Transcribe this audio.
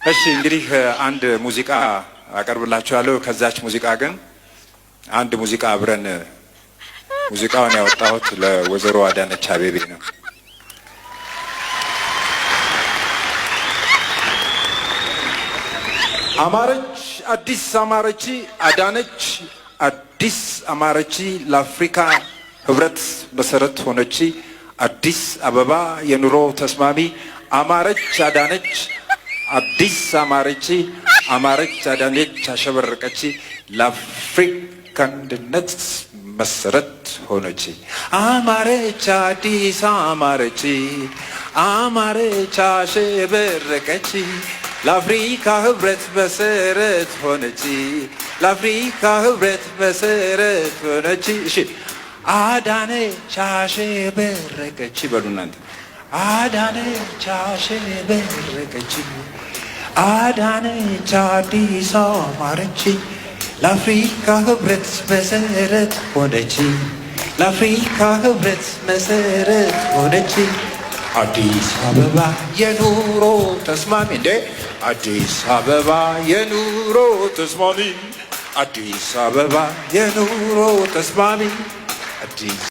እሺ እንግዲህ አንድ ሙዚቃ አቀርብላችኋለሁ። ከዛች ሙዚቃ ግን አንድ ሙዚቃ አብረን ሙዚቃውን ያወጣሁት ለወይዘሮ አዳነች አቤቤ ነው። አማረች አዲስ አማረች አዳነች አዲስ አማረች ለአፍሪካ ህብረት መሰረት ሆነች አዲስ አበባ የኑሮ ተስማሚ አማረች አዳነች አዲስ አማረች አማረች አዳነች አሸበረቀች ለአፍሪካ አንድነት መሰረት ሆነች አማረች አዲስ አማረች አማረች አሸበረቀች ለአፍሪካ ህብረት መሰረት ሆነች ለአፍሪካ ህብረት መሰረት ሆነች። እሺ አዳነች አሸበረቀች በሉ እናንተ አዳነች አሸበረቀች አዳነች አዲስ አማረች ለአፍሪካ ህብረት መሰረት ሆነች ለአፍሪካ ህብረት መሰረት ሆነች አዲስ አበባ የኑሮ ተስማሚ እንዴ አዲስ አበባ የኑሮ ተስማሚ አዲስ አበባ የኑሮ ተስማሚ አዲስ